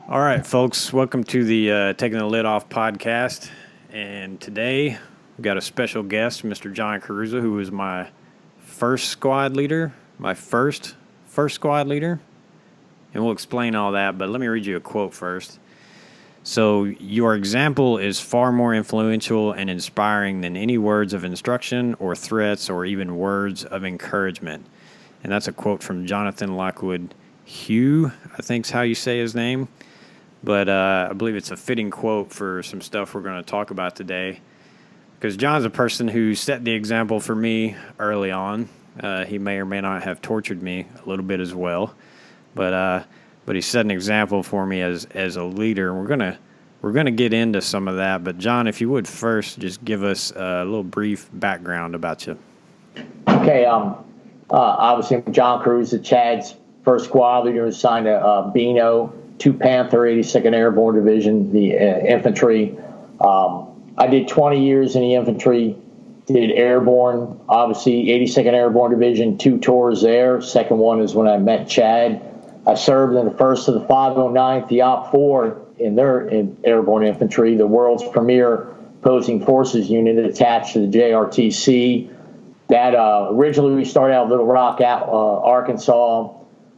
All right, folks, welcome to the Taking the Lid Off podcast. And today we've got a special guest, Mr. John Karuza, who is my first squad leader, my first squad leader. And we'll explain all that, but let me read you a quote first. So, your example is far more influential and inspiring than any words of instruction or threats or even words of encouragement. And that's a quote from Jonathan Lockwood Hugh, I think's how you say his name. But I believe it's a fitting quote for some stuff we're going to talk about today. Because John's a person who set the example for me early on. He may or may not have tortured me a little bit as well. But he set an example for me as a leader. We're gonna get into some of that. But John, if you would first just give us a little brief background about you. Okay. Obviously, I'm John Karuza, Chad's first squad leader, assigned to Beano, 2 Panther, 82nd Airborne Division, the infantry. I did 20 years in the infantry, did airborne, obviously 82nd Airborne Division, 2 tours there. Second one is when I met Chad. I served in the first of the 509th, the OP4 in airborne infantry, the world's premier opposing forces unit attached to the JRTC. That originally we started out Little Rock, Arkansas.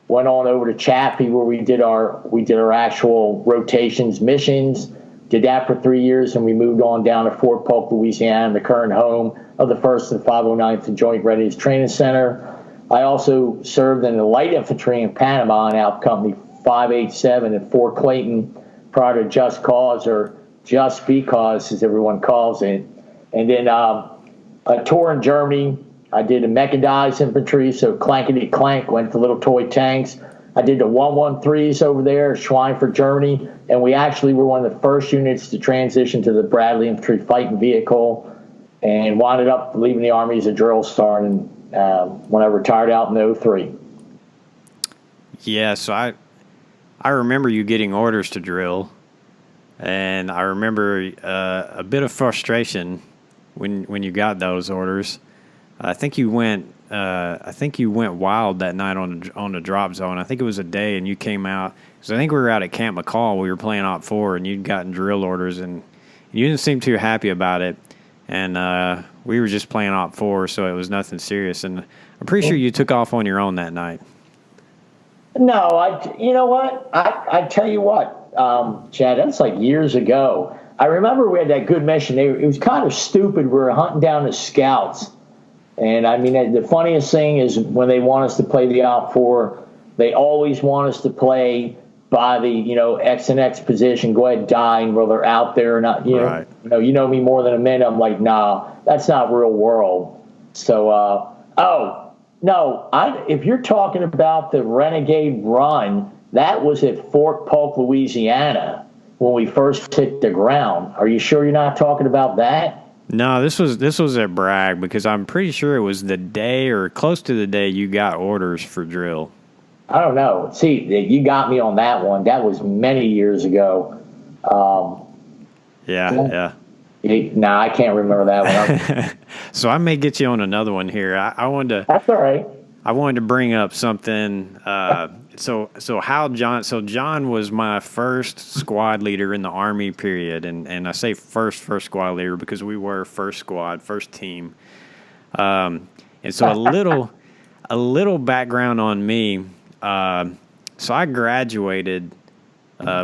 Went on over to Chaffee where we did our actual rotations missions. Did that for 3 years, and we moved on down to Fort Polk, Louisiana, the current home of the 1st and 509th Joint Readiness Training Center. I also served in the light infantry in Panama in Alpha Company 587 at Fort Clayton prior to Just Cause, or Just Because as everyone calls it. And then a tour in Germany. I did the mechanized infantry, so clankety clank, went to little toy tanks. I did the 113s over there, Schweinfurt, Germany, and we actually were one of the first units to transition to the Bradley infantry fighting vehicle, and wound up leaving the Army as a drill sergeant when I retired out in 03. Yeah, so I remember you getting orders to drill, and I remember a bit of frustration when you got those orders. I think you went wild that night on the drop zone. I think it was a day, and you came out because I think we were out at Camp McCall. We were playing Op 4, and you'd gotten drill orders, and you didn't seem too happy about it. And we were just playing Op 4, so it was nothing serious. And I'm pretty sure you took off on your own that night. No, you know what? I tell you what, Chad, that's like years ago. I remember we had that good mission. It was kind of stupid. We were hunting down the scouts. And, I mean, the funniest thing is when they want us to play the Op 4, they always want us to play by the, X and X position, go ahead and die, while they're out there. Not, Right. You know me more than a minute. I'm like, nah, that's not real world. So, if you're talking about the Renegade Run, that was at Fort Polk, Louisiana, when we first hit the ground. Are you sure you're not talking about that? No, this was at Bragg, because I'm pretty sure it was the day or close to the day you got orders for drill. I don't know. See, you got me on that one. That was many years ago. Yeah. Nah, I can't remember that one. So I may get you on another one here. I wanted to. That's all right. I wanted to bring up something. So John was my first squad leader in the Army period, and I say first squad leader because we were first squad, first team. And so a little background on me. So I graduated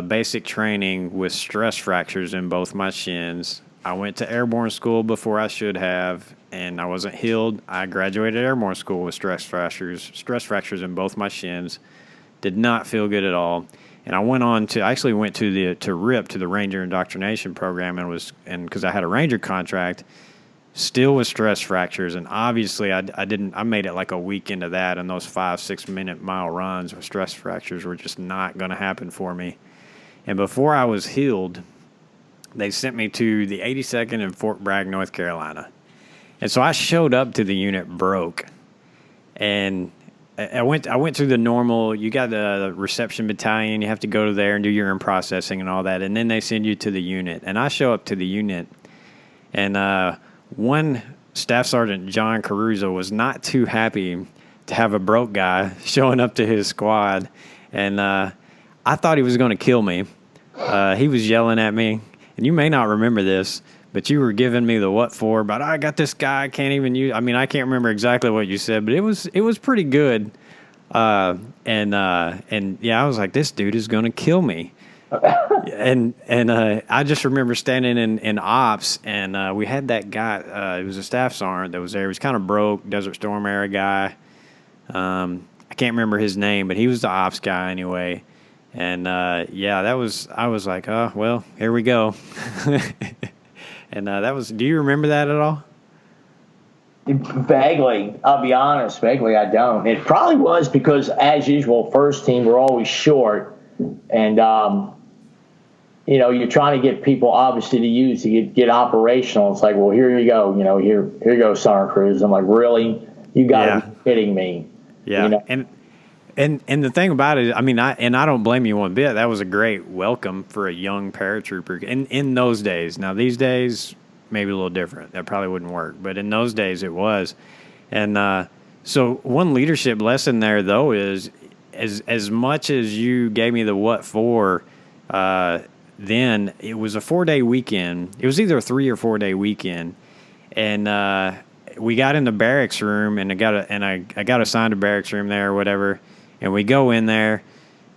basic training with stress fractures in both my shins. I went to airborne school before I should have, and I wasn't healed. I graduated airborne school with stress fractures in both my shins. Did not feel good at all. And I went to RIP, to the Ranger Indoctrination Program, and because I had a Ranger contract, still with stress fractures. And obviously I made it like a week into that, and those 5-6 minute mile runs with stress fractures were just not going to happen for me. And before I was healed, they sent me to the 82nd in Fort Bragg, North Carolina. And so I showed up to the unit broke. And I went through the normal, you got the reception battalion, you have to go to there and do your in-processing and all that. And then they send you to the unit. And I show up to the unit, and one Staff Sergeant John Karuza was not too happy to have a broke guy showing up to his squad. And I thought he was going to kill me. He was yelling at me, and you may not remember this, but you were giving me the what for. But I got this guy. I can't even use. I mean, I can't remember exactly what you said, but it was pretty good. And yeah, I was like, this dude is going to kill me. and I just remember standing in ops, and we had that guy. It was a staff sergeant that was there. He was kind of broke, Desert Storm era guy. I can't remember his name, but he was the ops guy anyway. And yeah, I was like, oh well, here we go. And that was. Do you remember that at all? Vaguely, I'll be honest. Vaguely, I don't. It probably was because, as usual, first team we're always short, and you know, you're trying to get people obviously to use to get operational. It's like, well, here you go. You know, here you go, Sergeant Cruz. I'm like, really? You got to be kidding me? Yeah, you know? And the thing about it, I mean, I don't blame you one bit. That was a great welcome for a young paratrooper in those days. Now these days, maybe a little different. That probably wouldn't work, but in those days it was. And so one leadership lesson there though is as much as you gave me the what for, then it was a 4-day weekend. It was either a 3 or 4 day weekend, and we got in the barracks room, and I got assigned a barracks room there or whatever. And we go in there,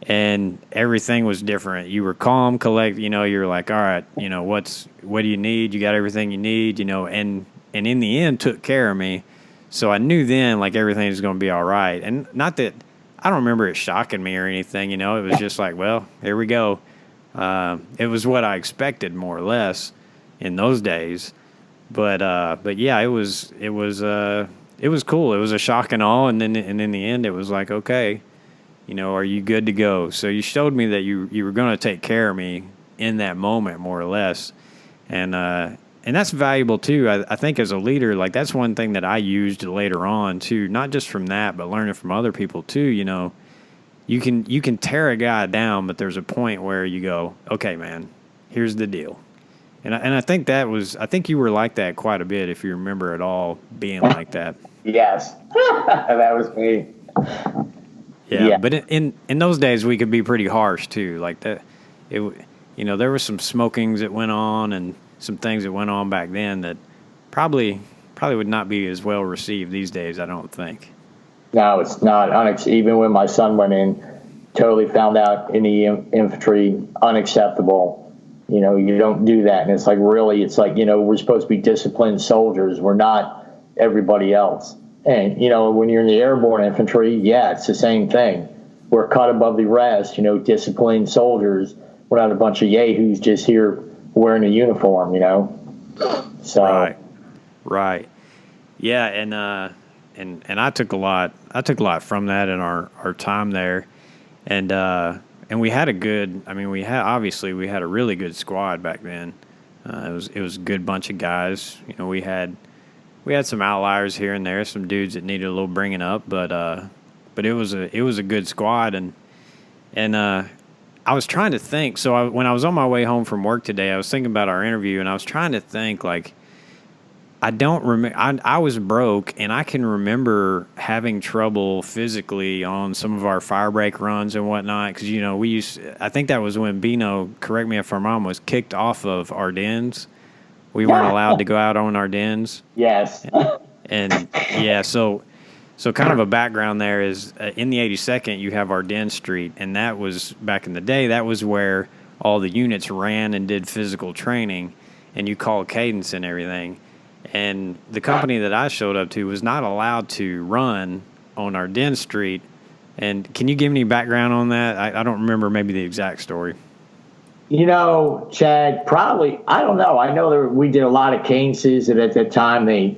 and everything was different. You were calm, collect. You know, you're like, all right, you know, what do you need? You got everything you need, you know. And in the end, took care of me. So I knew then, like, everything was going to be all right. And not that I don't remember it shocking me or anything. You know, it was just like, well, here we go. It was what I expected, more or less, in those days. But yeah, it was cool. It was a shock and awe, and then in the end, it was like, okay. You know, are you good to go? So you showed me that you were going to take care of me in that moment, more or less, and that's valuable too. I think as a leader, like that's one thing that I used later on too, not just from that, but learning from other people too. You know, you can tear a guy down, but there's a point where you go, okay, man, here's the deal, and I think I think you were like that quite a bit, if you remember at all being like that. Yes, that was me. Yeah, but in those days we could be pretty harsh too. Like that, you know, there were some smokings that went on and some things that went on back then that probably would not be as well received these days. I don't think. No, it's not. Even when my son went in, totally found out in the infantry, unacceptable. You know, you don't do that, and it's like really, it's like, you know, we're supposed to be disciplined soldiers. We're not everybody else. And, you know, when you're in the airborne infantry, yeah, it's the same thing. We're cut above the rest, you know, disciplined soldiers. We're not a bunch of yahoos just here wearing a uniform, you know. So Right. Yeah, and I took a lot from that in our time there. And we had we had a really good squad back then. It was a good bunch of guys. You know, we had some outliers here and there, some dudes that needed a little bringing up, but it was a good squad, and I was trying to think. So when I was on my way home from work today, I was thinking about our interview, and I was trying to think, like, I don't remember. I was broke, and I can remember having trouble physically on some of our fire break runs and whatnot, because, you know, I think that was when Bino, correct me if I'm wrong, was kicked off of Ardennes. We weren't allowed to go out on Ardennes. Yes. And yeah, so kind of a background there is in the 82nd, you have Ardennes Street, and that was, back in the day, that was where all the units ran and did physical training, and you called cadence and everything. And the company that I showed up to was not allowed to run on Ardennes Street. And can you give me background on that? I don't remember maybe the exact story. You know, Chad, probably, I don't know. I know we did a lot of cadences, and at that time, the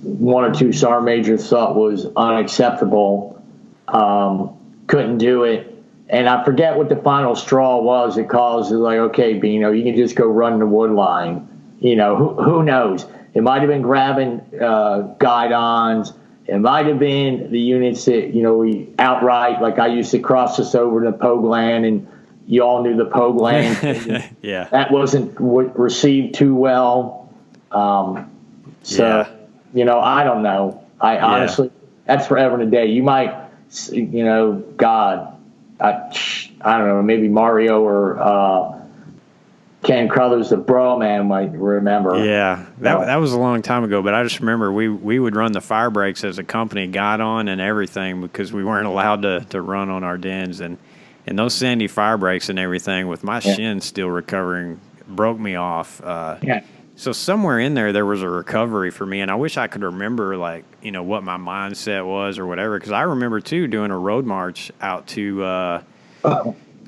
one or two sergeant majors thought was unacceptable, couldn't do it. And I forget what the final straw was. It calls it like, okay, Bino, you can just go run the wood line. You know, who knows? It might have been grabbing guidons. It might have been the units that, you know, we outright, like I used to cross us over to Pogue Land, and you all knew the Pogue Land. Yeah. That wasn't received too well. You know, I don't know. Honestly, that's forever and a day. You might God, I don't know, maybe Mario or Ken Crothers, the bro man, might remember. Yeah, that was a long time ago, but I just remember we would run the fire breaks as a company, got on and everything, because we weren't allowed to run on our dens. And those sandy fire breaks and everything, with my shin still recovering, broke me off. So somewhere in there was a recovery for me, and I wish I could remember, like, what my mindset was or whatever, because I remember, too, doing a road march out to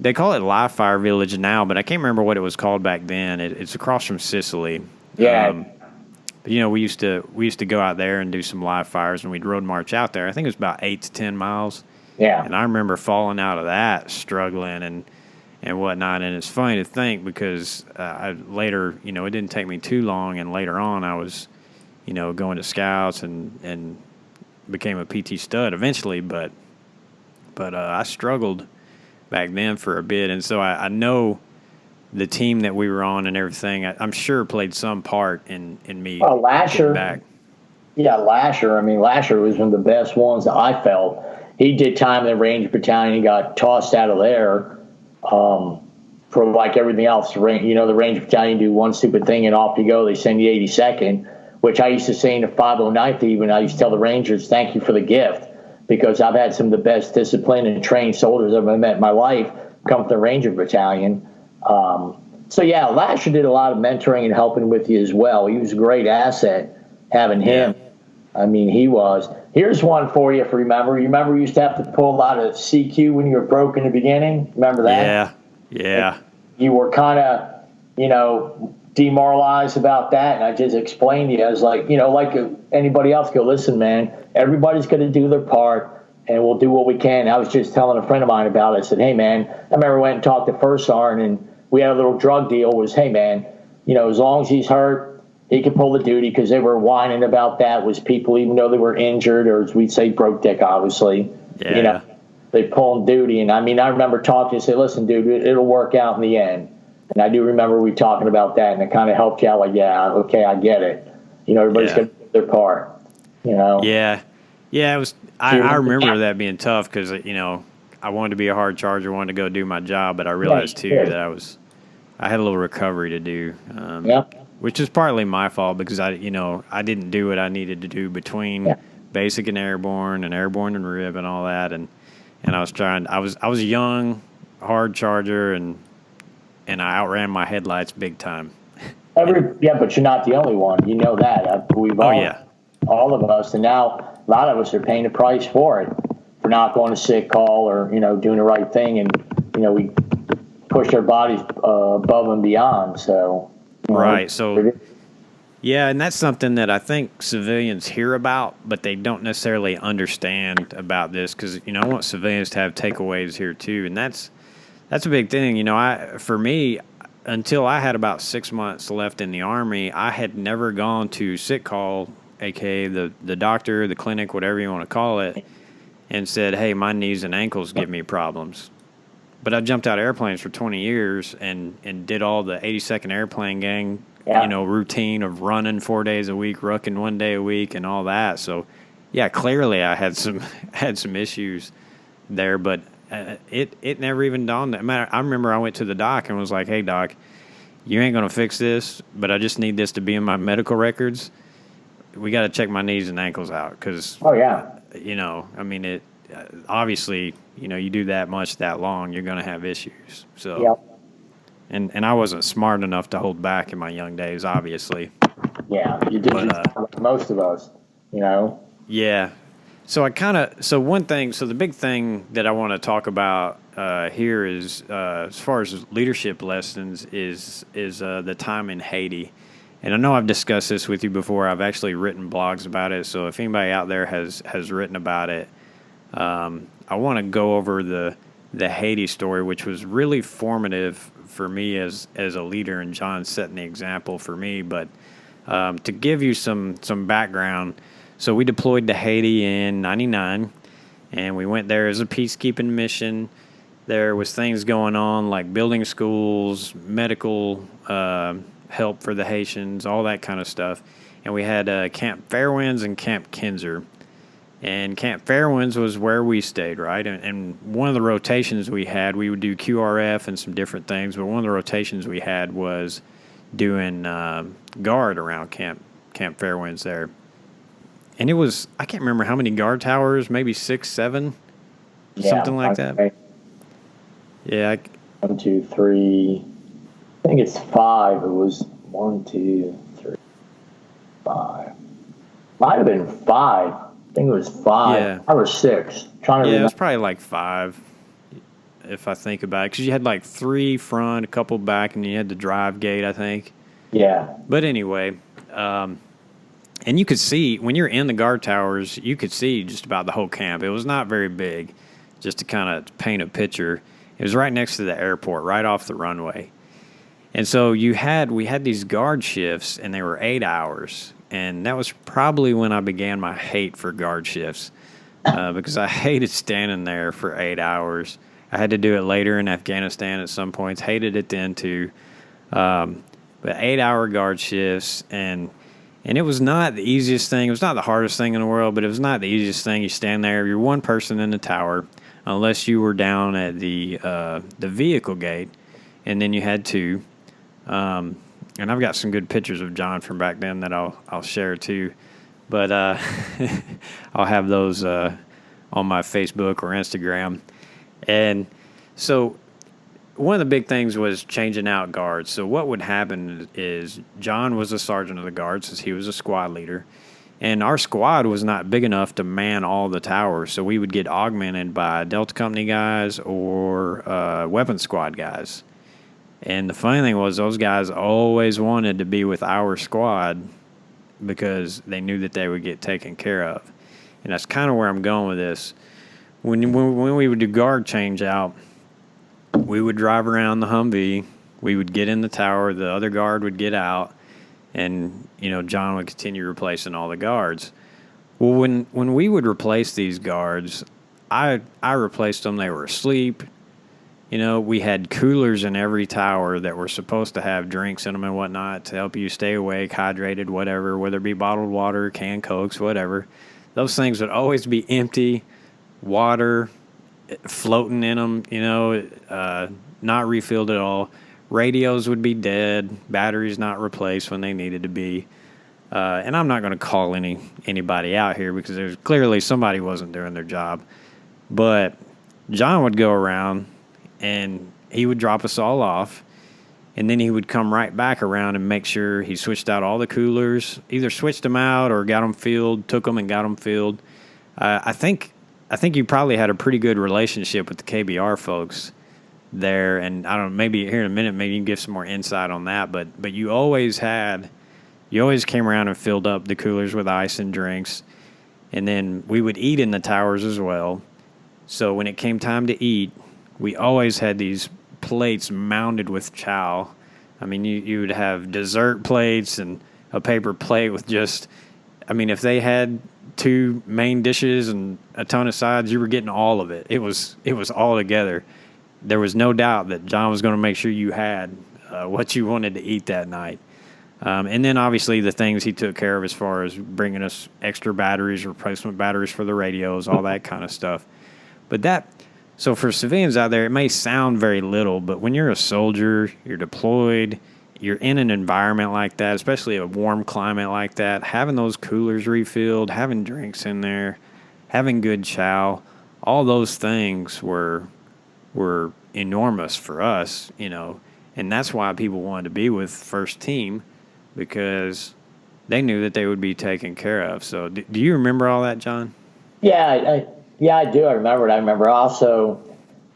they call it Live Fire Village now, but I can't remember what it was called back then. It's across from Sicily. Yeah. But we used to go out there and do some live fires, and we'd road march out there. I think it was about 8 to 10 miles. Yeah. And I remember falling out of that, struggling and whatnot. And it's funny to think, because I later, it didn't take me too long, and later on I was, going to scouts and became a PT stud eventually. But I struggled back then for a bit, and so I know the team that we were on and everything, I'm sure played some part in me Lasher, getting back. Yeah, Lasher. I mean, Lasher was one of the best ones that I felt. He did time in the Range Battalion. He got tossed out of there for like everything else. The Range Battalion do one stupid thing and off you go. They send you 82nd, which I used to say in the 509th even. I used to tell the Rangers, thank you for the gift, because I've had some of the best disciplined and trained soldiers I've ever met in my life come from the Ranger Battalion. So, yeah, Lasher did a lot of mentoring and helping with you as well. He was a great asset having him. I mean, he was. Here's one for you if you remember. You remember you used to have to pull a lot of CQ when you were broke in the beginning? Remember that? Yeah. And you were kind of, demoralized about that, and I just explained to you. I was like, like anybody else, go, listen, man, everybody's going to do their part, and we'll do what we can. I was just telling a friend of mine about it. I said, hey, man, I remember I went and talked to First Sergeant, and we had a little drug deal. Was, hey, man, as long as he's hurt, he can pull the duty, because they were whining about that. Was people, even though they were injured, or as we'd say, broke dick, obviously, they pull duty. And I mean, I remember talking and say, listen, dude, it'll work out in the end. And I do remember we talking about that, and it kind of helped you out. Like, yeah, okay, I get it. Everybody's got to do their part. Yeah, it was. I remember that being tough, because I wanted to be a hard charger, wanted to go do my job, but I realized too that I had a little recovery to do. Which is partly my fault, because I didn't do what I needed to do between basic and airborne and rib and all that, and I was trying. I was a young hard charger, and I outran my headlights big time. But you're not the only one. You know that. We've all of us, and now a lot of us are paying the price for it, for not going to sick call, or doing the right thing, and we push our bodies above and beyond. So right. So yeah, and that's something that I think civilians hear about, but they don't necessarily understand about this, because I want civilians to have takeaways here too, and that's a big thing. For me, until I had about 6 months left in the Army, I had never gone to sick call, aka the doctor, the clinic, whatever you want to call it, and said, hey, my knees and ankles give me problems. But I jumped out of airplanes for 20 years and did all the 82nd Airplane Gang, routine of running 4 days a week, rucking 1 day a week, and all that. So, yeah, clearly I had some issues there, but it never even dawned. I remember I went to the doc and was like, hey, doc, you ain't going to fix this, but I just need this to be in my medical records. We got to check my knees and ankles out, because, I mean, it obviously, you do that much that long, you're going to have issues. So, and I wasn't smart enough to hold back in my young days, obviously. Yeah, you did, like most of us, Yeah. So the big thing that I want to talk about here is, as far as leadership lessons, is the time in Haiti. And I know I've discussed this with you before. I've actually written blogs about it. So if anybody out there has written about it, I want to go over the Haiti story, which was really formative for me as a leader, and John setting the example for me. But to give you some background, so we deployed to Haiti in '99, and we went there as a peacekeeping mission. There was things going on like building schools, medical help for the Haitians, all that kind of stuff. And we had Camp Fairwinds and Camp Kinzer. And Camp Fairwinds was where we stayed, right? And one of the rotations we had, we would do QRF and some different things, but one of the rotations we had was doing guard around Camp Fairwinds there. And it was, I can't remember how many guard towers, maybe 6, 7, something like that. Yeah. 1, 2, 3. I think it's 5. It was 1, 2, 3, 5. Might have been 5. I think it was 5. Yeah. 5 or 6. Trying to remember. It was probably like 5, if I think about it, because you had like 3 front, a couple back, and you had the drive gate, I think. Yeah. But anyway, and you could see, when you're in the guard towers, you could see just about the whole camp. It was not very big, just to kind of paint a picture. It was right next to the airport, right off the runway. And so we had these guard shifts, and they were 8 hours. And that was probably when I began my hate for guard shifts, because I hated standing there for 8 hours. I had to do it later in Afghanistan at some points. Hated it then too. But 8-hour guard shifts, and it was not the easiest thing. It was not the hardest thing in the world, but it was not the easiest thing. You stand there, you're one person in the tower, unless you were down at the vehicle gate, and then you had 2. And I've got some good pictures of John from back then that I'll share too, but I'll have those on my Facebook or Instagram. And so one of the big things was changing out guards. So what would happen is John was a sergeant of the guards, since he was a squad leader, and our squad was not big enough to man all the towers. So we would get augmented by Delta Company guys or weapons squad guys. And the funny thing was, those guys always wanted to be with our squad because they knew that they would get taken care of. And that's kind of where I'm going with this. When we would do guard change out, we would drive around the Humvee. We would get in the tower. The other guard would get out. And, John would continue replacing all the guards. Well, when we would replace these guards, I replaced them. They were asleep. We had coolers in every tower that were supposed to have drinks in them and whatnot to help you stay awake, hydrated, whatever, whether it be bottled water, canned Cokes, whatever. Those things would always be empty, water floating in them, not refilled at all. Radios would be dead, batteries not replaced when they needed to be. And I'm not going to call anybody out here because there's clearly somebody wasn't doing their job. But John would go around and he would drop us all off, and then he would come right back around and make sure he switched out all the coolers, either switched them out or got them filled, took them and got them filled. I think you probably had a pretty good relationship with the KBR folks there, and I don't know, maybe here in a minute, maybe you can give some more insight on that, but you always came around and filled up the coolers with ice and drinks, and then we would eat in the towers as well. So when it came time to eat, we always had these plates mounded with chow. I mean, you would have dessert plates and a paper plate with if they had 2 main dishes and a ton of sides, you were getting all of it. It was all together. There was no doubt that John was going to make sure you had what you wanted to eat that night. And then obviously the things he took care of as far as bringing us extra batteries, replacement batteries for the radios, all that kind of stuff. So for civilians out there, it may sound very little, but when you're a soldier, you're deployed, you're in an environment like that, especially a warm climate like that, having those coolers refilled, having drinks in there, having good chow, all those things were enormous for us, and that's why people wanted to be with First Team, because they knew that they would be taken care of. So do you remember all that, John? Yeah, I do. I remember it. I remember also,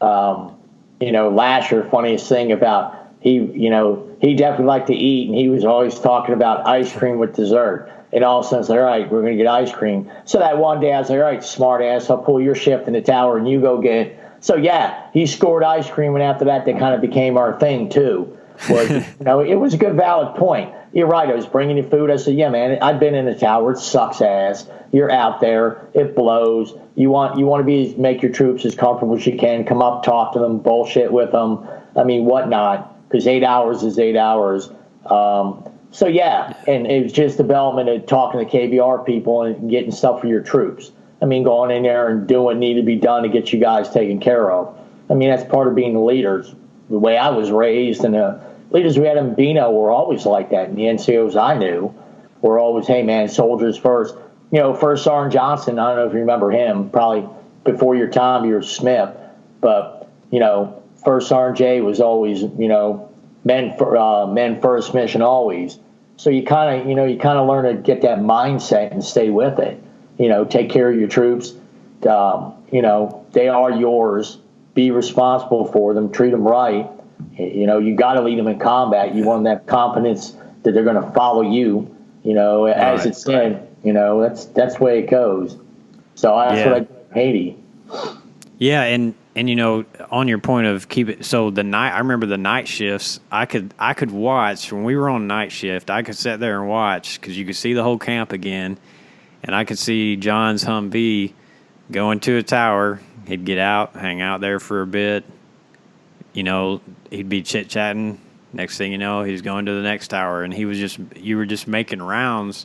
Lasher, funniest thing about he definitely liked to eat, and he was always talking about ice cream with dessert. And all of a sudden, it's like, all right, we're going to get ice cream. So that one day I was like, all right, smart ass, I'll pull your shift in the tower and you go get it. So yeah, he scored ice cream, and after that, they kind of became our thing too. It was a good, valid point. You're right. I was bringing you food. I said, yeah, man, I've been in the tower. It sucks ass. You're out there. It blows. You want to make your troops as comfortable as you can. Come up, talk to them, bullshit with them. Whatnot. Because 8 hours is 8 hours. So yeah, and it was just development of talking to KBR people and getting stuff for your troops. I mean, going in there and doing what needed to be done to get you guys taken care of. I mean, that's part of being the leaders. The way I was raised, and the leaders we had in Bino were always like that. And the NCOs I knew were always, hey, man, soldiers first. You know, First Sergeant Johnson, I don't know if you remember him, probably before your time, you were Smith. But, you know, First Sergeant Jay was always, you know, men first, mission always. So you kind of learn to get that mindset and stay with it. You know, take care of your troops. You know, they are yours. Be responsible for them. Treat them right. You know, you got to lead them in combat. You want them to have confidence that they're going to follow you. You know, as it said. You know, that's the way it goes. So that's what I do in Haiti. Yeah, and you know, on your point of keep it. So I remember the night shifts. I could watch when we were on night shift. I could sit there and watch because you could see the whole camp again, and I could see John's Humvee going to a tower. He'd get out, hang out there for a bit. You know, he'd be chit chatting. Next thing you know, he's going to the next tower, and you were just making rounds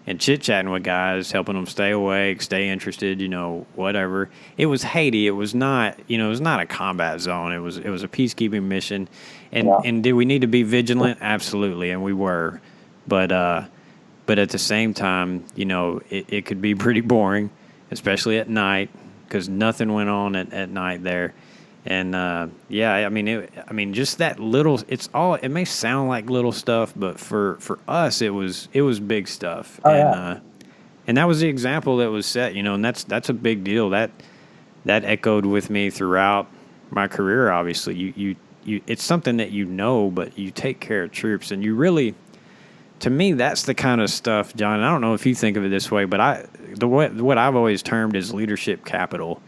and chit chatting with guys, helping them stay awake, stay interested. You know, whatever. It was Haiti. It was not. You know, it was not a combat zone. It was a peacekeeping mission. And did we need to be vigilant? Absolutely, and we were. But at the same time, you know, it could be pretty boring, especially at night, because nothing went on at night there. And I mean, just that little. It may sound like little stuff, but for us, it was big stuff. And that was the example that was set. You know, and that's a big deal. That echoed with me throughout my career. Obviously, you it's something that you know, but you take care of troops, and you really. To me, that's the kind of stuff, John. I don't know if you think of it this way, but what I've always termed is leadership capital.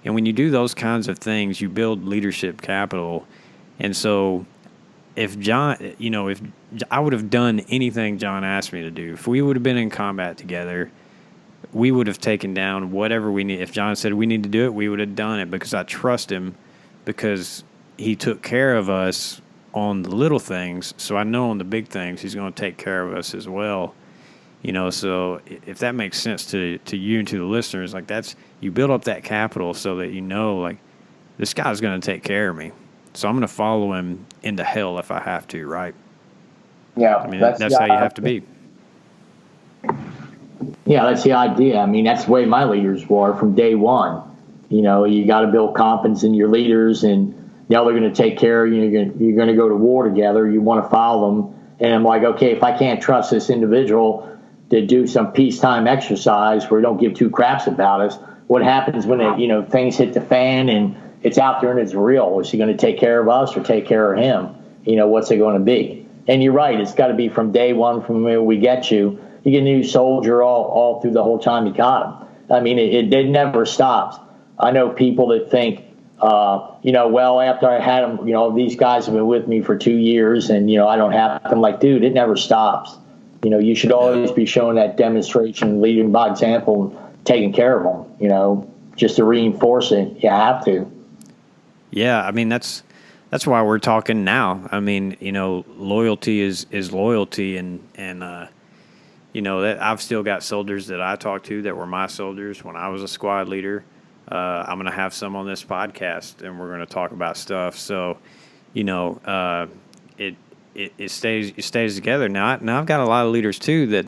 And when you do those kinds of things, you build leadership capital. And so if I would have done anything John asked me to do, if we would have been in combat together, we would have taken down whatever we need. If John said we need to do it, we would have done it because I trust him, because he took care of us on the little things. So I know on the big things, he's going to take care of us as well. You know, so if that makes sense to you and to the listeners, like you build up that capital so that you know, like, this guy's going to take care of me. So I'm going to follow him into hell if I have to, right? Yeah. I mean, that's how you have to be. Yeah, that's the idea. I mean, that's the way my leaders were from day one. You know, you got to build confidence in your leaders, and now they're going to take care of you. You're going to go to war together. You want to follow them. And I'm like, okay, if I can't trust this individual to do some peacetime exercise where we don't give two craps about us, what happens when things hit the fan and it's out there and it's real? Is he going to take care of us or take care of him? You know, what's it going to be? And you're right, it's got to be from day one, from when we get you. You get a new soldier all through the whole time you got him. I mean, it never stops. I know people that think, well, after I had them, these guys have been with me for 2 years and, I don't have them. Like, dude, it never stops. You should always be showing that demonstration, leading by example, and taking care of them, just to reinforce it. You have to. Yeah, I mean, that's why we're talking now. I mean, loyalty is loyalty, and that I've still got soldiers that I talk to that were my soldiers when I was a squad leader. I'm going to have some on this podcast, and we're going to talk about stuff. So, it stays together. Now I've got a lot of leaders too that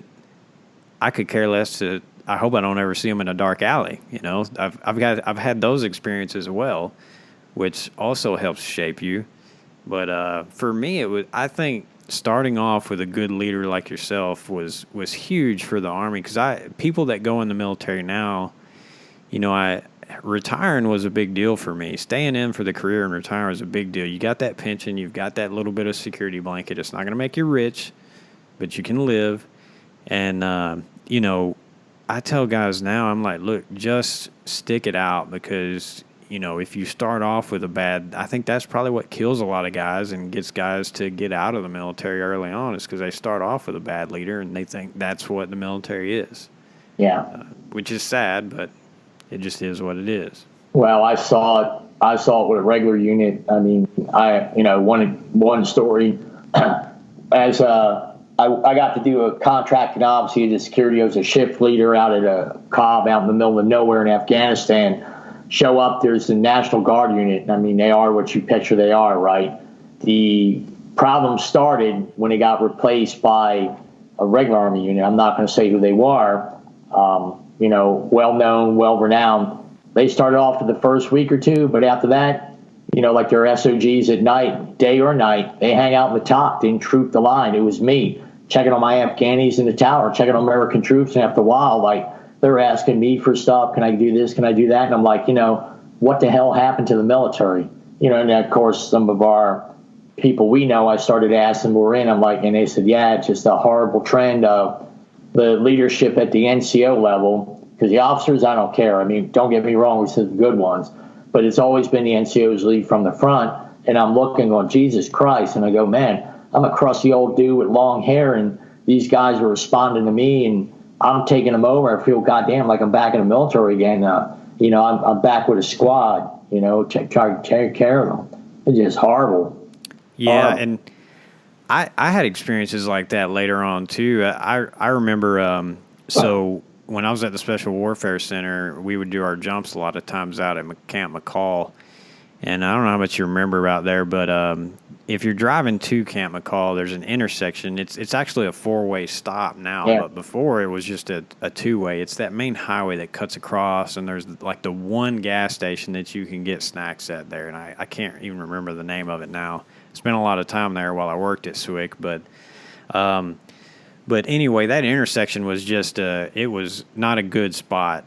I could care less to. I hope I don't ever see them in a dark alley. I've had those experiences as well, which also helps shape you. But for me, I think starting off with a good leader like yourself was huge for the Army, because people that go in the military now, retiring was a big deal for me. Staying in for the career and retiring is a big deal. You got that pension, you've got that little bit of security blanket. It's not going to make you rich, but you can live. And I tell guys now, I'm like, look, just stick it out, because if you start off with I think that's probably what kills a lot of guys and gets guys to get out of the military early on, is because they start off with a bad leader and they think that's what the military is. Yeah. Which is sad, but it just is what it is. Well, I saw it with a regular unit. I mean, one story, as I I got to do a contract, and obviously the security. I was a shift leader out at a Cobb out in the middle of nowhere in Afghanistan. Show up, there's the National Guard unit. I mean, they are what you picture they are, right? The problem started when it got replaced by a regular Army unit. I'm not going to say who they were. Well-known, well-renowned. They started off for the first week or two, but after that, like their SOGs at night, day or night, they hang out in the top, didn't troop the line. It was me checking on my Afghanis in the tower, checking on American troops, and after a while, they're asking me for stuff. Can I do this? Can I do that? And I'm like, what the hell happened to the military? And then, of course, some of our people we know, I started asking, we're in. I'm like, and they said, yeah, it's just a horrible trend of the leadership at the NCO level. Because the officers, I don't care. I mean, don't get me wrong, we said the good ones. But it's always been the NCOs lead from the front. And I'm looking going, Jesus Christ. And I go, man, I'm a crusty old dude with long hair. And these guys are responding to me. And I'm taking them over. I feel goddamn like I'm back in the military again. I'm back with a squad, trying to take care of them. It's just horrible. Yeah, and I had experiences like that later on, too. I remember, so when I was at the Special Warfare Center, we would do our jumps a lot of times out at Camp McCall. And I don't know how much you remember out there, but if you're driving to Camp McCall, there's an intersection. It's actually a four-way stop now, but before it was just a two-way. It's that main highway that cuts across, and there's like the one gas station that you can get snacks at there, and I can't even remember the name of it now. Spent a lot of time there while I worked at SWIC, but anyway, that intersection was just it was not a good spot.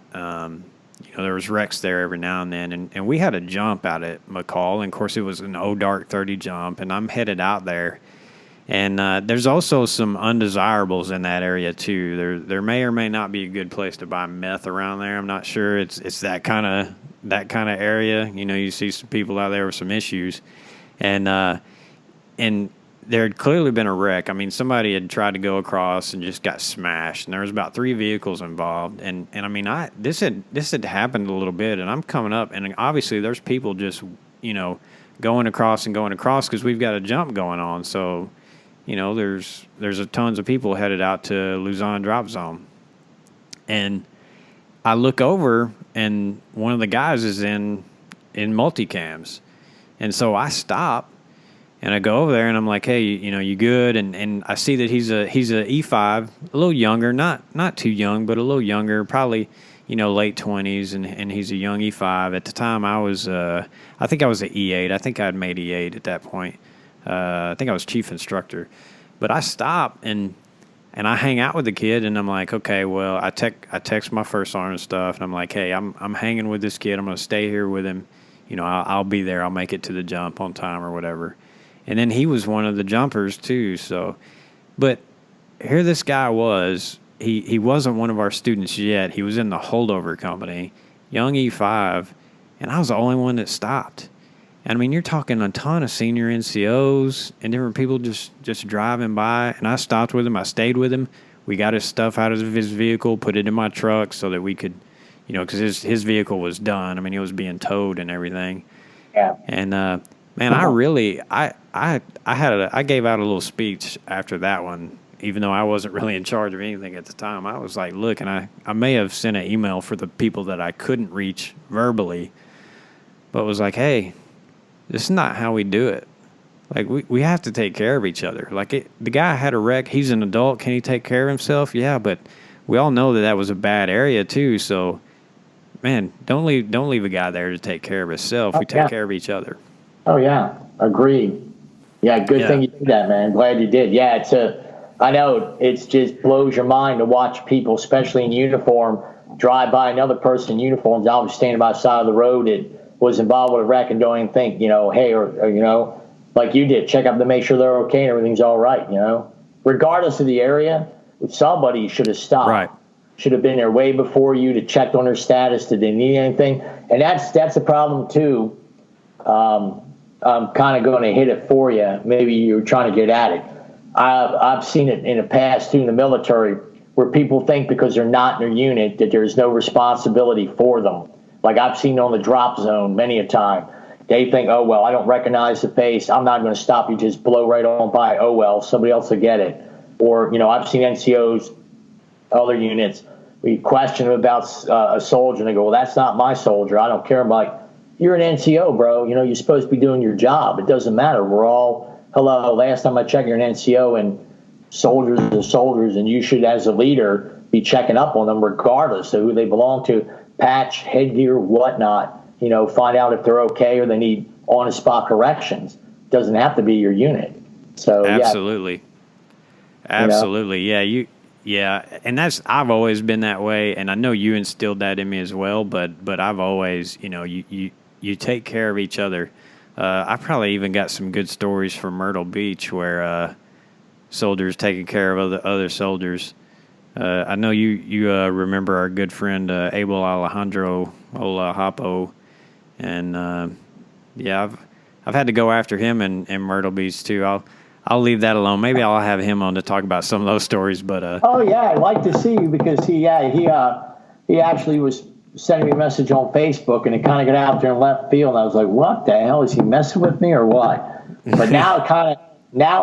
There was wrecks there every now and then, and we had a jump out at McCall, and of course it was an dark 30 jump, and I'm headed out there, and there's also some undesirables in that area too. There may or may not be a good place to buy meth around there. I'm not sure. It's that kind of area. You see some people out there with some issues, and there had clearly been a wreck. I mean, somebody had tried to go across and just got smashed, and there was about 3 vehicles involved. And I mean, this had happened a little bit, and I'm coming up, and obviously there's people just, going across because we've got a jump going on. So, there's a tons of people headed out to Luzon drop zone. And I look over, and one of the guys is in multicams. And so I stop. And I go over there and I'm like, hey, you good? And I see that he's a E5, a little younger, not too young, but a little younger, probably, late 20s, and he's a young E5. At the time I think I was an E8. I think I had made E8 at that point. I think I was chief instructor. But I stop and I hang out with the kid, and I'm like, okay, well, I text my first sergeant stuff, and I'm like, hey, I'm hanging with this kid. I'm going to stay here with him. I'll be there. I'll make it to the jump on time or whatever. And then he was one of the jumpers too. So, but here this guy was. He wasn't one of our students yet. He was in the holdover company, young E5, and I was the only one that stopped. And I mean, you're talking a ton of senior NCOs and different people just driving by. And I stopped with him. I stayed with him. We got his stuff out of his vehicle, put it in my truck so that we could, because his vehicle was done. I mean, it was being towed and everything. Yeah. And man, I gave out a little speech after that one, even though I wasn't really in charge of anything at the time. I was like, look, and I may have sent an email for the people that I couldn't reach verbally, but was like, hey, this is not how we do it. Like, we have to take care of each other. Like, the guy had a wreck. He's an adult. Can he take care of himself? Yeah, but we all know that was a bad area too. So, man, don't leave a guy there to take care of himself. We take care of each other. Oh, yeah. Agreed. Yeah, good thing you did that, man. Glad you did. Yeah, I know it just blows your mind to watch people, especially in uniform, drive by another person in uniform. I was standing by the side of the road that was involved with a wreck and don't even think, hey, or like you did, check up to make sure they're okay and everything's all right, Regardless of the area, somebody should have stopped. Right. Should have been there way before you to check on their status. Did they need anything? And that's a problem, too. I'm kind of going to hit it for you. Maybe you're trying to get at it. I've seen it in the past, too, in the military, where people think because they're not in their unit that there's no responsibility for them. Like I've seen on the drop zone many a time. They think, oh, well, I don't recognize the face. I'm not going to stop you. Just blow right on by. Oh, well, somebody else will get it. Or, I've seen NCOs, other units, we question them about a soldier, and they go, well, that's not my soldier. I don't care. I'm like, you're an NCO, bro. You're supposed to be doing your job. It doesn't matter. We're all, hello, last time I checked, you're an NCO, and soldiers are soldiers, and you should, as a leader, be checking up on them regardless of who they belong to, patch, headgear, whatnot, find out if they're okay or they need on-the-spot corrections. It doesn't have to be your unit. So, absolutely. Absolutely. Yeah, and I've always been that way, and I know you instilled that in me as well, but I've always, you take care of each other. I probably even got some good stories from Myrtle Beach where soldiers taking care of other soldiers. I know you remember our good friend Abel Alejandro Olahapo, and I've had to go after him in Myrtle Beach too. I'll leave that alone. Maybe I'll have him on to talk about some of those stories. But oh yeah, I'd like to see you because he actually was sending me a message on Facebook, and it kind of got out there in left field. And I was like, what the hell, is he messing with me or what? But now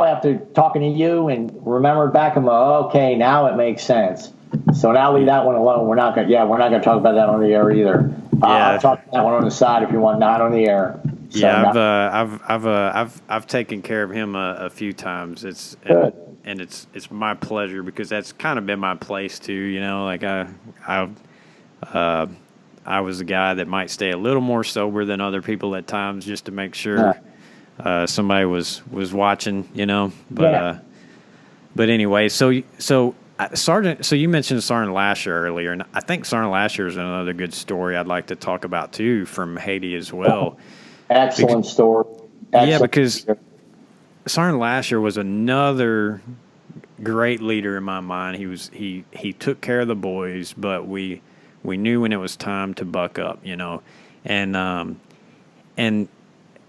after talking to you and remembering back, I'm like, okay, now it makes sense. So now leave that one alone. We're not gonna talk about that on the air either. I'll talk about that one on the side if you want, not on the air. So I've taken care of him a few times. It's my pleasure because that's kind of been my place too. Like I was a guy that might stay a little more sober than other people at times just to make sure somebody was watching. But anyway, so Sergeant. So you mentioned Sergeant Lasher earlier, and I think Sergeant Lasher is another good story I'd like to talk about too from Haiti as well. Excellent story. Yeah, because Sergeant Lasher was another great leader in my mind. He took care of the boys, but we knew when it was time to buck up, and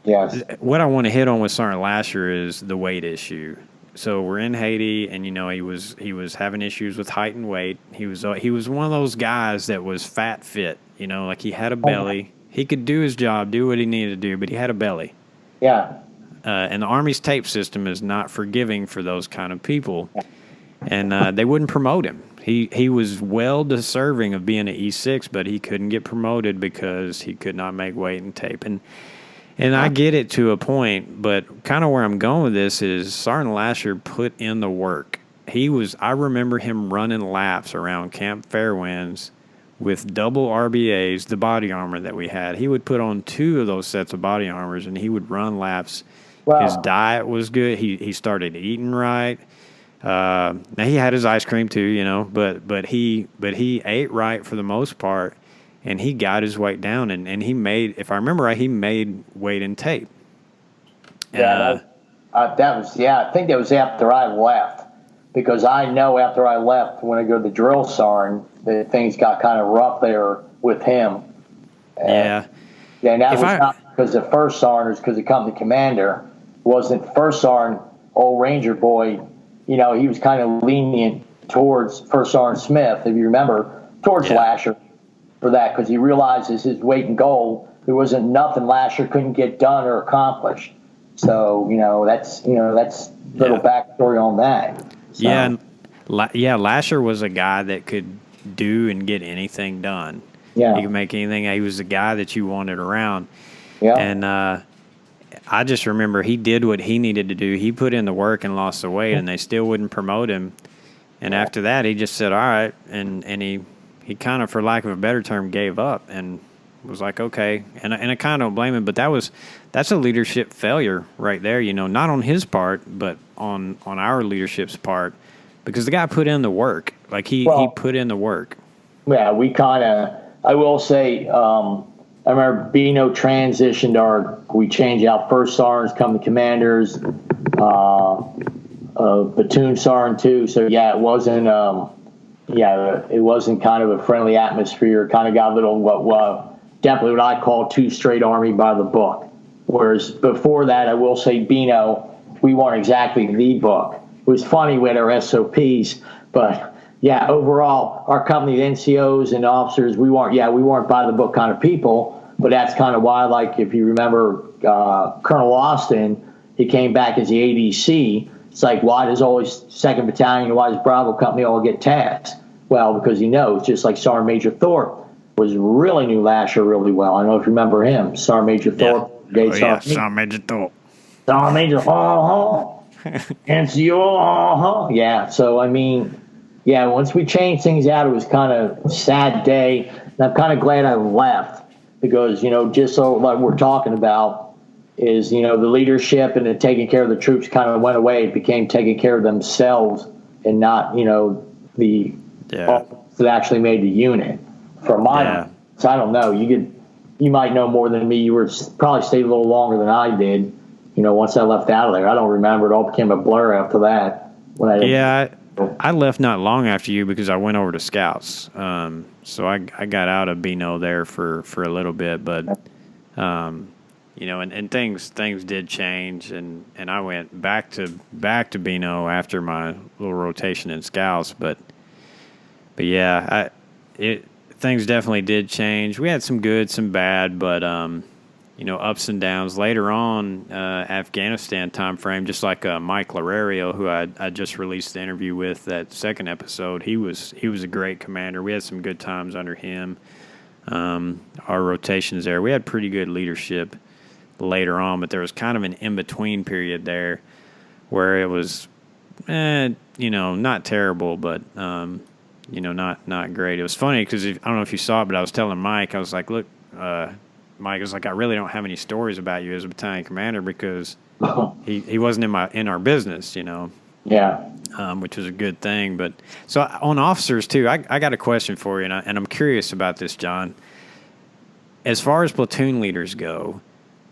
yes. What I want to hit on with Sergeant Lasher is the weight issue. So we're in Haiti, and he was having issues with height and weight. He was one of those guys that was fat fit, like he had a belly. He could do his job, do what he needed to do, but he had a belly. Yeah. And the Army's tape system is not forgiving for those kind of people. And they wouldn't promote him. He was well deserving of being an E6, but he couldn't get promoted because he could not make weight and tape. And I get it to a point, but kind of where I'm going with this is Sergeant Lasher put in the work. I remember him running laps around Camp Fairwinds with double RBAs, the body armor that we had. He would put on 2 of those sets of body armors, and he would run laps. Wow. His diet was good. He started eating right. Now he had his ice cream too, but he ate right for the most part, and he got his weight down, and he made, if I remember right, he made weight and tape. Yeah, I think that was after I left, because I know after I left, when I go to the drill sergeant, that things got kind of rough there with him. Yeah. Yeah, and that was not because the first sergeant, it was because the company commander wasn't first sergeant, old Ranger boy. He was kind of lenient towards First Sergeant Smith, if you remember, towards Lasher for that, because he realizes his weight and goal, there wasn't nothing Lasher couldn't get done or accomplished. So, that's little backstory on that. So. Yeah, Lasher was a guy that could do and get anything done. Yeah. He could make anything. He was the guy that you wanted around. Yeah. And I just remember he did what he needed to do. He put in the work and lost the weight, and they still wouldn't promote him. And after that, he just said, all right, and he kind of, for lack of a better term, gave up and was like, okay. And I kind of don't blame him, but that's a leadership failure right there, not on his part, but on our leadership's part, because the guy put in the work. Like, he put in the work. Yeah, I will say, I remember Bino transitioned we changed out first sergeants, come the commanders, platoon sergeant too. So it wasn't, it wasn't kind of a friendly atmosphere. Kind of got a little, definitely what I call too straight Army by the book. Whereas before that, I will say Bino, we weren't exactly the book. It was funny with our SOPs, but overall, our company, the NCOs and officers, we weren't by the book kind of people. But that's kind of why, like, if you remember Colonel Austin, he came back as the ADC, It's like, why does always 2nd Battalion, why does Bravo Company all get tasked? Well, because he knows, just like Sergeant Major Thorpe really knew Lasher really well. I don't know if you remember him. Sergeant Major Thorpe. Sergeant Major Thorpe. Sergeant Major, NCO, yeah. So, I mean, yeah, once we changed things out, it was kind of a sad day. And I'm kind of glad I left because, just so like we're talking about is, the leadership and the taking care of the troops kind of went away. It became taking care of themselves and not, the that actually made the unit. From my, so I don't know. You might know more than me. You were probably stayed a little longer than I did. Once I left out of there, I don't remember. It all became a blur after that. I left not long after you because I went over to Scouts. So I got out of Bino there for a little bit, but and things did change, and I went back to Bino after my little rotation in Scouts, but yeah, things definitely did change. We had some good, some bad, but ups and downs. Later on, Afghanistan time frame, just like Mike Lorario, who I just released the interview with that second episode. He was a great commander. We had some good times under him. Our rotations there, we had pretty good leadership later on, but there was kind of an in-between period there where it was, not terrible, but not great. It was funny because I don't know if you saw it, but I was telling Mike, I was like, look, Mike was like, I really don't have any stories about you as a battalion commander because he wasn't in our business, Yeah. Which was a good thing. But so on officers too, I got a question for you, and I'm curious about this, John. As far as platoon leaders go,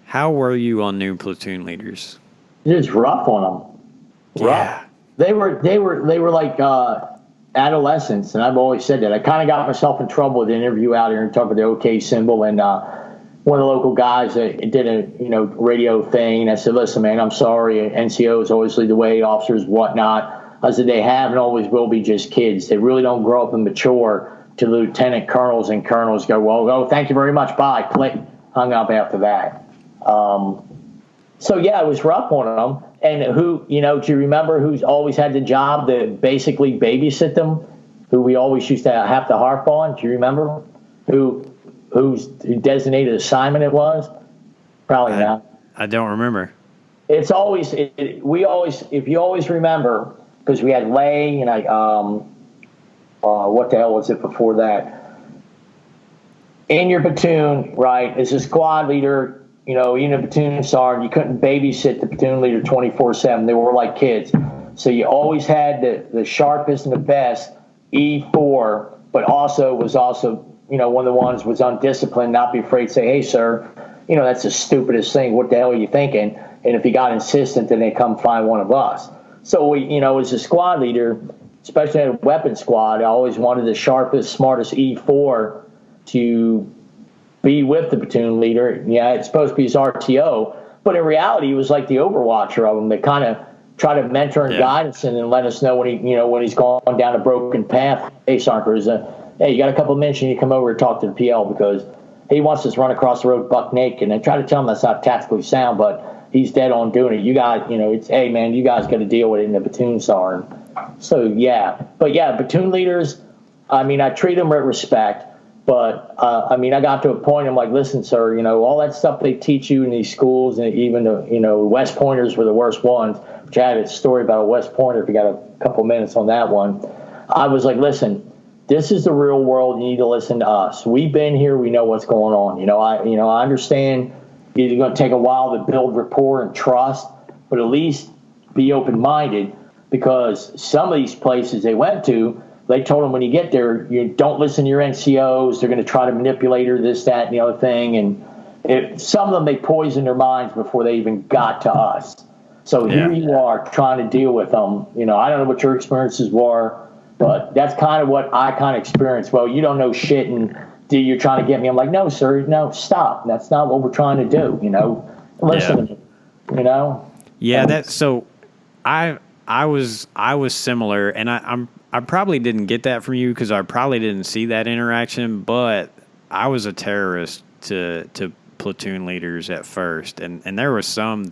how were you on new platoon leaders? It was rough on them. Rough. Yeah. They were like adolescents, and I've always said that. I kind of got myself in trouble with the interview out here and talking about the OK symbol, and one of the local guys that did a radio thing, and I said, listen, man, I'm sorry, NCOs always lead the way, officers, whatnot. I said, they have and always will be just kids. They really don't grow up and mature to lieutenant colonels, and colonels go, well, thank you very much, bye. Click. Hung up after that. So, yeah, it was rough on them. And do you remember who's always had the job to basically babysit them, who we always used to have to harp on? Do you remember whose designated assignment it was? Probably not. I don't remember. It's always, if you always remember, because we had Lay and what the hell was it before that? In your platoon, right, as a squad leader, even a platoon sergeant, you couldn't babysit the platoon leader 24/7. They were like kids. So you always had the sharpest and the best E4, but was one of the ones was undisciplined, not be afraid to say, hey, sir, that's the stupidest thing. What the hell are you thinking? And if he got insistent, then they come find one of us. So we, as a squad leader, especially in a weapons squad, I always wanted the sharpest, smartest E4 to be with the platoon leader. Yeah, it's supposed to be his RTO, but in reality, he was like the overwatcher of them. They kind of try to mentor and guide us and let us know when he's gone down a broken path. Hey, Sergeant Karuza, hey, you got a couple of minutes, you need to come over and talk to the PL because he wants us to run across the road buck naked. And try to tell him that's not tactically sound, but he's dead on doing it. You guys, it's, hey, man, you guys got to deal with it in the platoon sergeant. So, yeah. But, yeah, platoon leaders, I treat them with respect. But, I got to a point, I'm like, listen, sir, all that stuff they teach you in these schools, and even, West Pointers were the worst ones, which I had a story about a West Pointer if you got a couple minutes on that one. I was like, listen, this is the real world. You need to listen to us. We've been here. We know what's going on. I understand it's going to take a while to build rapport and trust, but at least be open-minded because some of these places they went to, they told them when you get there, you don't listen to your NCOs. They're going to try to manipulate her, this, that, and the other thing. And some of them, they poisoned their minds before they even got to us. So here you are trying to deal with them. I don't know what your experiences were, but that's kind of what I kind of experienced. Well, you don't know shit, and you're trying to get me. I'm like, no, sir, no, stop. That's not what we're trying to do. Listen to me. Yeah, that's so. I was similar, and I probably didn't get that from you because I probably didn't see that interaction. But I was a terrorist to platoon leaders at first, and there was some.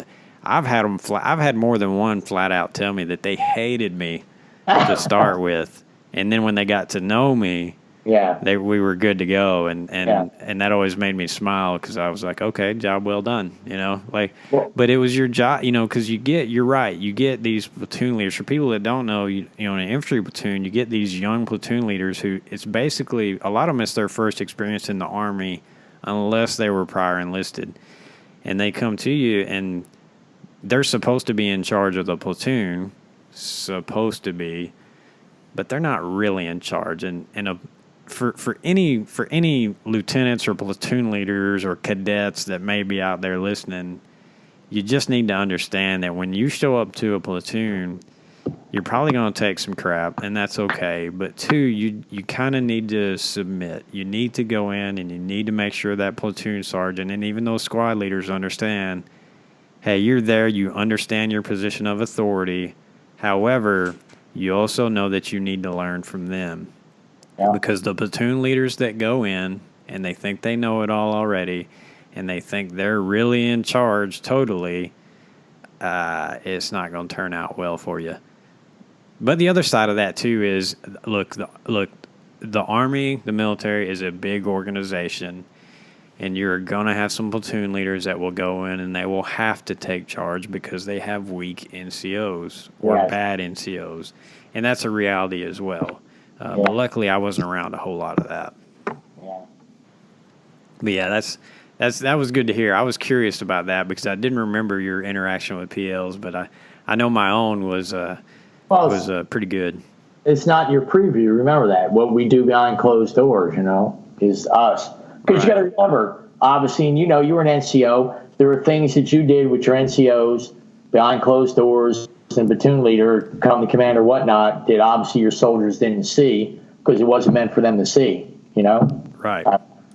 I've had more than one flat out tell me that they hated me to start with, and then when they got to know me, we were good to go, and that always made me smile because I was like, okay, job well done, but it was your job, because you're right, you get these platoon leaders. For people that don't know, in an infantry platoon, you get these young platoon leaders who it's basically a lot of them, it's their first experience in the Army, unless they were prior enlisted, and they come to you and they're supposed to be in charge of the platoon, but they're not really in charge. For any lieutenants or platoon leaders or cadets that may be out there listening, you just need to understand that when you show up to a platoon, you're probably going to take some crap, and that's okay. But two, you kind of need to submit. You need to go in and you need to make sure that platoon sergeant and even those squad leaders understand, hey, you're there, you understand your position of authority. However, you also know that you need to learn from them. Yeah. Because the platoon leaders that go in and they think they know it all already and they think they're really in charge totally, it's not going to turn out well for you. But the other side of that, too, is, look, the Army, the military, is a big organization, and you're going to have some platoon leaders that will go in and they will have to take charge because they have weak NCOs or bad NCOs. And that's a reality as well. But luckily, I wasn't around a whole lot of that. Yeah. But yeah, that was good to hear. I was curious about that because I didn't remember your interaction with PLs, but I know my own was pretty good. It's not your preview. Remember that. What we do behind closed doors, is us. Because you got to remember, obviously, and you were an NCO. There were things that you did with your NCOs behind closed doors and platoon leader, company commander, whatnot, that obviously your soldiers didn't see because it wasn't meant for them to see, Right.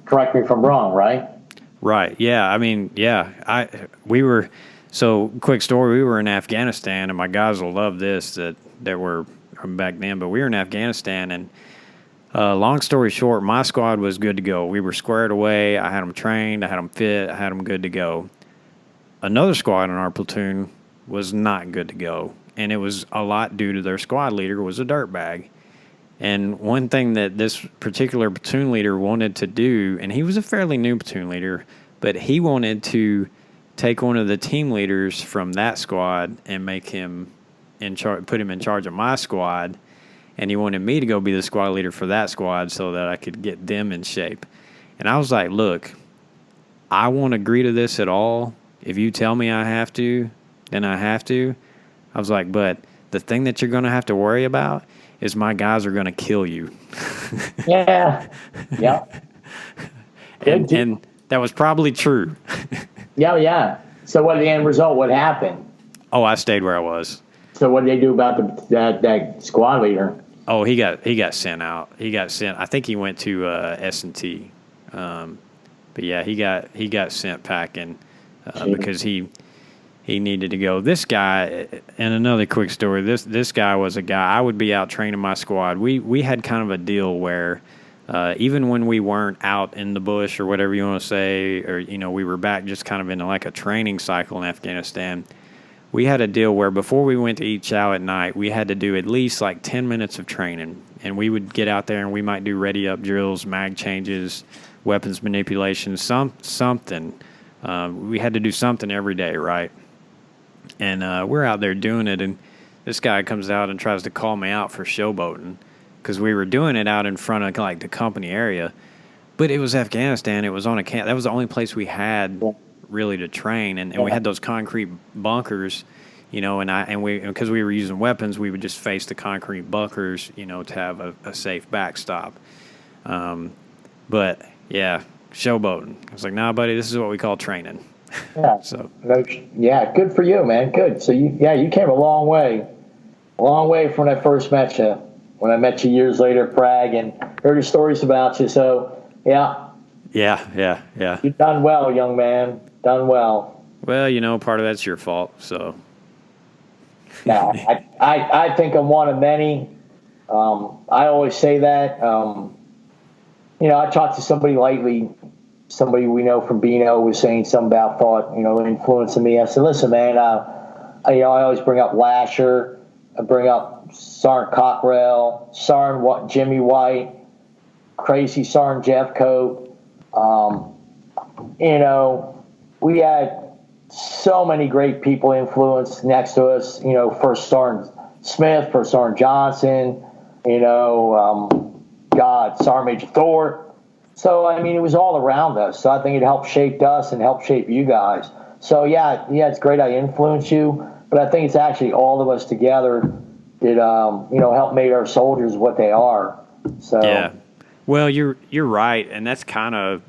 Correct me if I'm wrong, right? Right. Yeah. I mean, yeah. So quick story, we were in Afghanistan, and my guys will love this that were from back then, but we were in Afghanistan, and long story short, my squad was good to go. We were squared away. I had them trained. I had them fit. I had them good to go. Another squad in our platoon was not good to go, and it was a lot due to their squad leader was a dirtbag. And one thing that this particular platoon leader wanted to do, and he was a fairly new platoon leader, but he wanted to take one of the team leaders from that squad and make him put him in charge of my squad, and he wanted me to go be the squad leader for that squad so that I could get them in shape. And I was like, look, I won't agree to this at all. If you tell me I have to, then I have to. I was like, but the thing that you're going to have to worry about is my guys are going to kill you. Yeah. Yeah. And that was probably true. Yeah. So what the end result? What happened? Oh, I stayed where I was. So what did they do about that squad leader? Oh, he got sent out. He got sent. I think he went to S&T. But yeah, he got sent packing because he needed to go. This guy, and another quick story. This guy was a guy. I would be out training my squad. We had kind of a deal where even when we weren't out in the bush or whatever you want to say, or we were back just kind of in like a training cycle in Afghanistan. We had a deal where before we went to eat chow at night, we had to do at least like 10 minutes of training. And we would get out there and we might do ready up drills, mag changes, weapons manipulation, something. We had to do something every day, right? And we're out there doing it, and this guy comes out and tries to call me out for showboating because we were doing it out in front of like the company area. But it was Afghanistan. It was on a camp. That was the only place we had really to train, and we had those concrete bunkers, and we because we were using weapons, we would just face the concrete bunkers, to have a safe backstop. But yeah, showboating. I was like, nah, buddy, this is what we call training. Yeah. So. Yeah, good for you, man. Good. So you came a long way from when I first met you. When I met you years later at Prague and heard your stories about you. So yeah. Yeah. You've done well, young man. Done well. Well, part of that's your fault. So. No, I think I'm one of many. I always say that. I talked to somebody lately somebody we know from Beano was saying something about thought, influencing me. I said, listen, man, I always bring up Lasher. I bring up Sergeant Cockrell, Sergeant Jimmy White, Crazy Sergeant Jeffcoat. We had so many great people influenced next to us. First Sergeant Smith, First Sergeant Johnson, Sergeant Major Thorpe. So, it was all around us. So I think it helped shape us and helped shape you guys. So, yeah, it's great I influenced you, but I think it's actually all of us together that, helped make our soldiers what they are. So yeah. Well, you're right, and that's kind of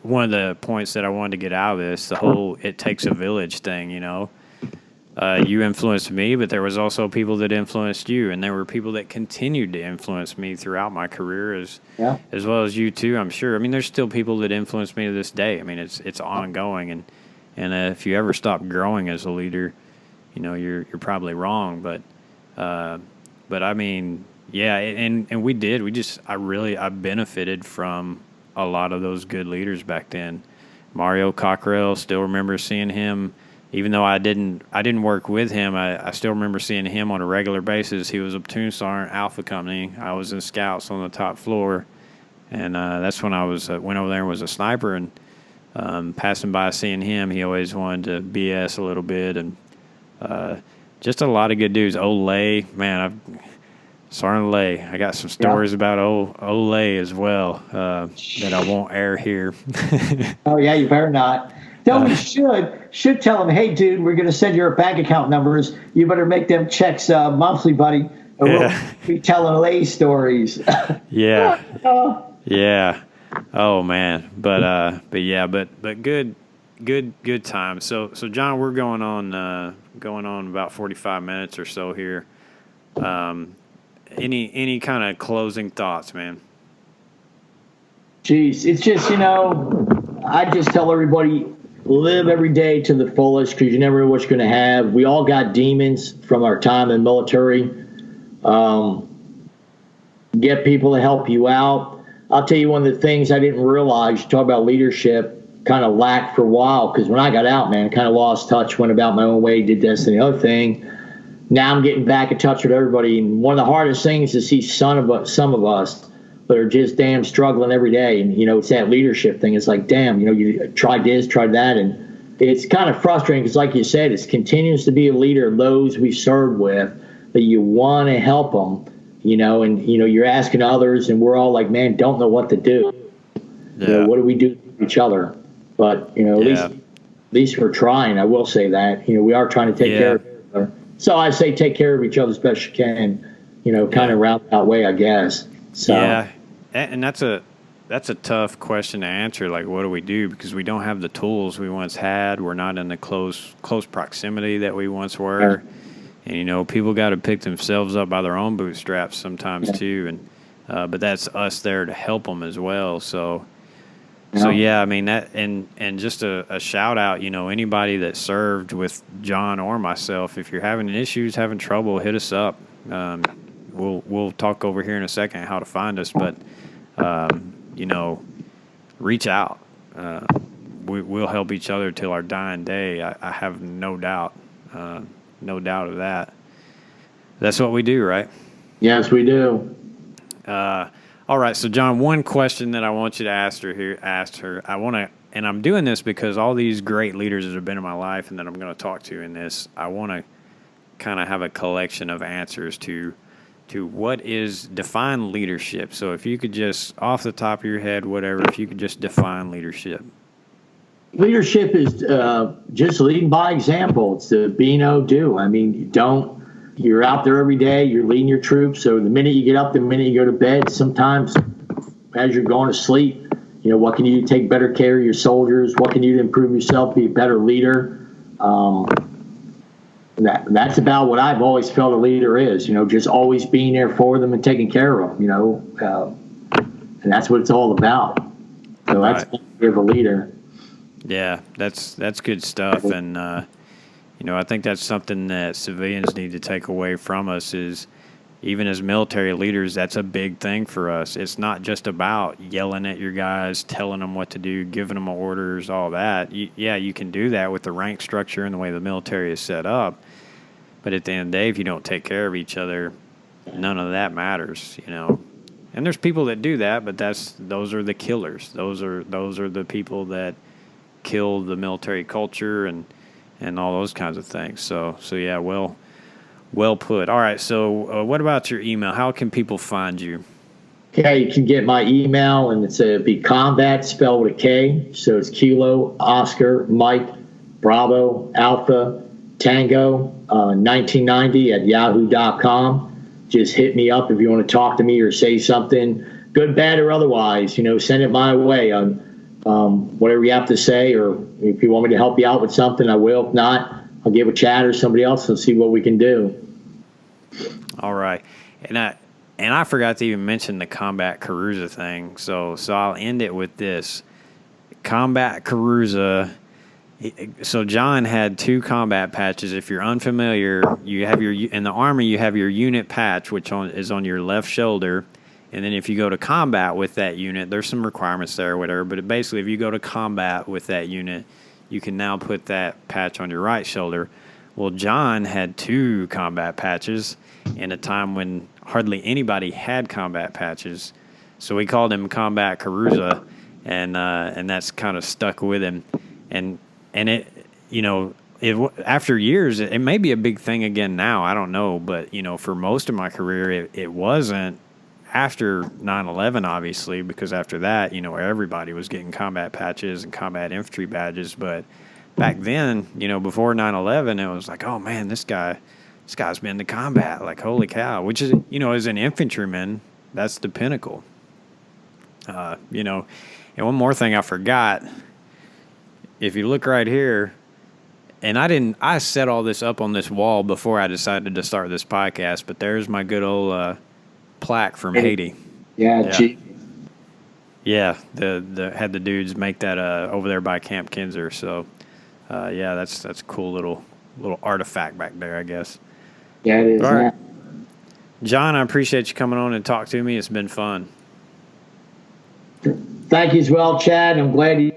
one of the points that I wanted to get out of this, the whole it takes a village thing, You influenced me, but there was also people that influenced you, and there were people that continued to influence me throughout my career as well as you too, I'm sure. There's still people that influence me to this day. It's ongoing, and if you ever stop growing as a leader, you're probably wrong, but yeah, and we did. I benefited from a lot of those good leaders back then. Mario Cockrell, still remember seeing him. Even though I didn't work with him, I still remember seeing him on a regular basis. He was a platoon sergeant, Alpha Company. I was in scouts on the top floor, and that's when I went over there and was a sniper. And passing by, seeing him, he always wanted to BS a little bit, and just a lot of good dudes. Olay, man, Sergeant Lay. I got some stories about Olay as well that I won't air here. Oh yeah, you better not. No, we should tell them, hey, dude, we're going to send your bank account numbers. You better make them checks monthly, buddy, or we'll be telling Lay stories. Yeah. Yeah. Oh man, but good time. So John, we're going on about 45 minutes or so here. Any kind of closing thoughts, man? Jeez, it's just, I just tell everybody, live every day to the fullest because you never know what you're going to have. We all got demons from our time in the military. Get people to help you out. I'll tell you one of the things I didn't realize, you talk about leadership, kind of lacked for a while, because when I got out, man, I kind of lost touch, went about my own way, did this and the other thing. Now I'm getting back in touch with everybody. And one of the hardest things is to see some of us that are just damn struggling every day. And, it's that leadership thing. It's like, damn, you tried this, tried that. And it's kind of frustrating because, like you said, it continues to be a leader of those we served with that you want to help them, and, you're asking others and we're all like, man, don't know what to do. Yeah. What do we do for each other? But, at least we're trying. I will say that, we are trying to take care of each other. So I say take care of each other as best you can, kind of roundabout way, I guess. So. Yeah. And that's a tough question to answer. Like, what do we do? Because we don't have the tools we once had. We're not in the close proximity that we once were. And people got to pick themselves up by their own bootstraps sometimes too. And but that's us there to help them as well. So yeah, that and just a shout out. Anybody that served with John or myself, if you're having issues, having trouble, hit us up. We'll talk over here in a second how to find us, but reach out. We'll help each other till our dying day. I have no doubt of that. That's what we do, right? Yes, we do. All right, so John, one question that I want you to ask her. I want to, and I'm doing this because all these great leaders that have been in my life and that I'm going to talk to in this, I want to kind of have a collection of answers to what is define leadership. So if you could just, off the top of your head, whatever, if you could just define leadership. Leadership is just leading by example. It's the be, know, do. You're out there every day, you're leading your troops. So the minute you get up, the minute you go to bed, sometimes as you're going to sleep, what can you do to take better care of your soldiers? What can you do to improve yourself, be a better leader? That's about what I've always felt a leader is, just always being there for them and taking care of them, and that's what it's all about. So that's right. A leader. Yeah, that's good stuff. And, I think that's something that civilians need to take away from us is, even as military leaders, that's a big thing for us. It's not just about yelling at your guys, telling them what to do, giving them orders, all that. You can do that with the rank structure and the way the military is set up. But at the end of the day, if you don't take care of each other, none of that matters, And there's people that do that, but those are the killers. Those are the people that kill the military culture and all those kinds of things. So yeah, well put. All right, so what about your email? How can people find you? Okay, you can get my email, and it'll be combat spelled with a K. So it's Kilo, Oscar, Mike, Bravo, Alpha, Tango, 1990 at yahoo.com. Just hit me up if you want to talk to me or say something, good, bad, or otherwise. Send it my way on whatever you have to say, or if you want me to help you out with something, I will. If not, I'll give a chat or somebody else and see what we can do. All right, and I forgot to even mention the Combat Karuza thing. So I'll end it with this: Combat Karuza. So John had 2 combat patches. If you're unfamiliar, you have in the Army you have your unit patch, which is on your left shoulder, and then if you go to combat with that unit, there's some requirements there or whatever. But basically, if you go to combat with that unit, you can now put that patch on your right shoulder. Well, John had 2 combat patches in a time when hardly anybody had combat patches, so we called him Combat Karuza, and that's kind of stuck with him. And it, after years, it may be a big thing again now. I don't know. But, for most of my career, it wasn't after 9/11, obviously, because after that, everybody was getting combat patches and combat infantry badges. But back then, before 9/11, it was like, oh, man, this guy's been to combat. Like, holy cow, which is, as an infantryman, that's the pinnacle. And one more thing I forgot. If you look right here, and I set all this up on this wall before I decided to start this podcast, but there's my good old plaque from Haiti. Yeah. Yeah, had the dudes make that over there by Camp Kinzer. So, that's a cool little artifact back there, I guess. Yeah, it is. All right. John, I appreciate you coming on and talk to me. It's been fun. Thank you as well, Chad. I'm glad you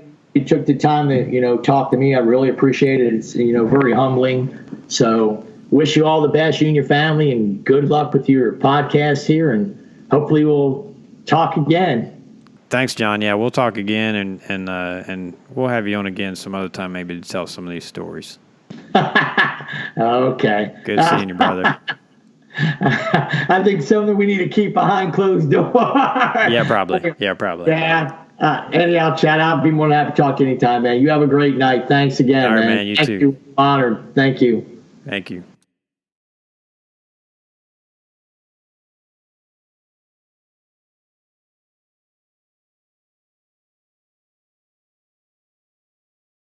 took the time to, talk to me. I really appreciate it. It's, very humbling. So wish you all the best, you and your family, and good luck with your podcast here. And hopefully we'll talk again. Thanks, John. Yeah, we'll talk again, and we'll have you on again some other time, maybe to tell some of these stories. Okay. Good seeing you, brother. I think something we need to keep behind closed doors. Yeah, probably. Yeah. Anyhow, Chad, I'll be more than happy to talk anytime, man. You have a great night. Thanks again, all right, man. man. You Thank too. You. Honored. Thank you. Thank you.